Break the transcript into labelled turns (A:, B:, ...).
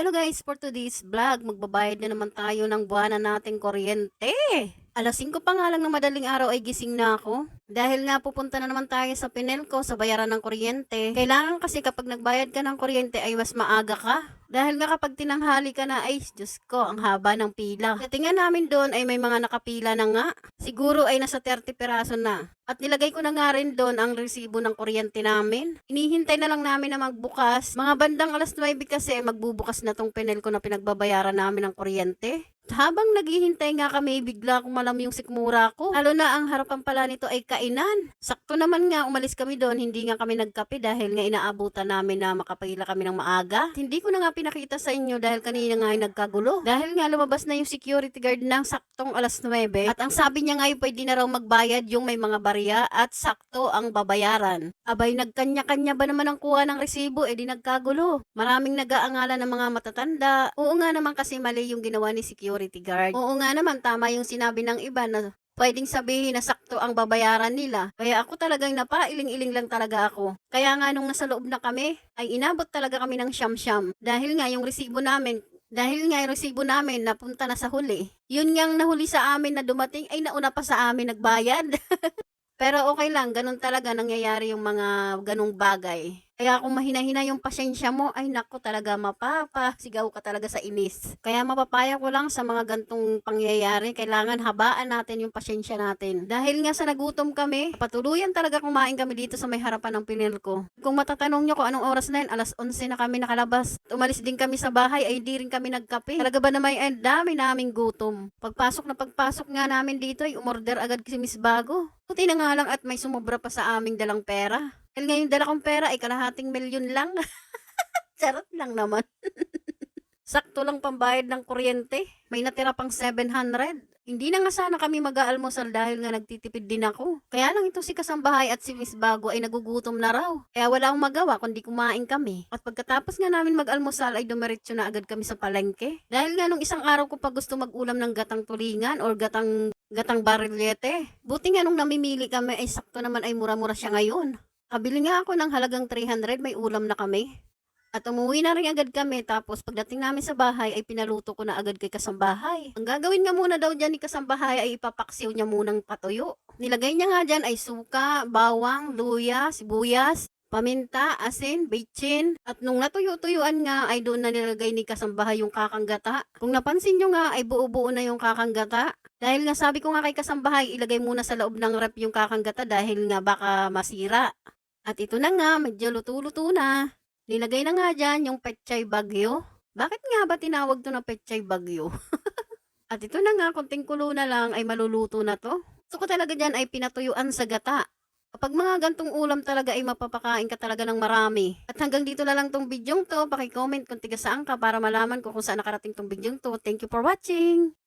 A: Hello guys, for today's vlog, magbabayad na naman tayo ng buwanan nating kuryente. Alas 5 pa nga lang ng madaling araw ay gising na ako. Dahil nga pupunta na naman tayo sa Pinelco sa bayaran ng kuryente. Kailangan kasi kapag nagbayad ka ng kuryente ay mas maaga ka. Dahil nga kapag tinanghali ka na ay, Diyos ko, ang haba ng pila. Tingnan namin doon ay may mga nakapila na nga. Siguro ay nasa 30 piraso na. At nilagay ko na nga rin doon ang resibo ng kuryente namin. Hinihintay na lang namin na magbukas. Mga bandang alas 9 kasi magbubukas na tong Pinelco na pinagbabayaran namin ng kuryente. Habang naghihintay nga kami, bigla akong malam yung sikmura ko. Lalo na ang harapan pala nito ay kainan. Sakto naman nga, umalis kami doon, hindi nga kami nagkape dahil nga inaabutan namin na makapila kami ng maaga. Hindi ko na nga pinakita sa inyo dahil kanina nga ay nagkagulo. Dahil nga lumabas na yung security guard ng saktong alas 9 at ang sabi niya nga ay pwede na raw magbayad yung may mga barya at sakto ang babayaran. Abay, nagkanya-kanya ba naman ang kuha ng resibo, di nagkagulo. Maraming nag-aangalan ng mga matatanda. Oo nga naman kasi mali yung ginawa ni security guard. Oo nga naman, tama yung sinabi ng iba na pwedeng sabihin na sakto ang babayaran nila. Kaya ako talagang napailing-iling lang talaga ako. Kaya nga nung nasa loob na kami, ay inabot talaga kami ng siyam-siyam. Dahil nga yung resibo namin napunta na sa huli. Yun ngang nahuli sa amin na dumating ay nauna pa sa amin nagbayad. Pero okay lang, ganun talaga nangyayari yung mga ganung bagay. Kaya kung mahina-hina yung pasensya mo, ay nako talaga mapapasigaw ka talaga sa inis. Kaya mapapaya ko lang sa mga gantong pangyayari, kailangan habaan natin yung pasensya natin. Dahil nga sa nagutom kami, patuluyan talaga kumain kami dito sa may harapan ng Pinelco. Kung matatanong nyo kung anong oras na yun, alas 11 na kami nakalabas. Umalis din kami sa bahay, ay di rin kami nagkape. Talaga ba naman ay dami naming gutom. Pagpasok nga namin dito, ay umorder agad si Miss Bago. Buti na nga lang at may sumobra pa sa aming dalang pera. Dahil ngayon dala kong pera ay kalahating milyon lang. Charot lang naman. Sakto lang pambayad ng kuryente. May natira pang 700. Hindi na nga sana kami mag-aalmusal dahil nga nagtitipid din ako. Kaya lang ito si Kasambahay at si Miss Bago ay nagugutom na raw. Kaya wala akong magawa kundi kumain kami. At pagkatapos nga namin mag-almusal ay dumiretso na agad kami sa palengke. Dahil nga nung isang araw ko pa gusto mag-ulam ng gatang tulingan or gatang barilyete. Buti nga nung namimili kami ay sakto naman ay mura-mura siya ngayon. Kabili nga ako ng halagang 300, may ulam na kami. At umuwi na rin agad kami, tapos pagdating namin sa bahay ay pinaluto ko na agad kay Kasambahay. Ang gagawin nga muna daw dyan ni Kasambahay ay ipapaksiw niya munang patuyo. Nilagay niya nga dyan ay suka, bawang, luya, sibuyas, paminta, asin, bitchin. At nung natuyo-tuyuan nga ay doon na nilagay ni Kasambahay yung kakanggata. Kung napansin nyo nga ay buo-buo na yung kakanggata. Dahil nga sabi ko nga kay Kasambahay, ilagay muna sa loob ng rep yung kakanggata dahil nga baka masira. At ito na nga, medyo luto-luto na. Nilagay na nga dyan yung Pechay Bagyo. Bakit nga ba tinawag to na Pechay Bagyo? At ito na nga, konting kulo na lang ay maluluto na to. Gusto ko talaga dyan ay pinatuyuan sa gata. Kapag mga gantong ulam talaga ay mapapakain ka talaga ng marami. At hanggang dito na lang tong bidyong to. Paki-comment kung tiga saan ka para malaman ko kung saan nakarating tong bidyong to. Thank you for watching!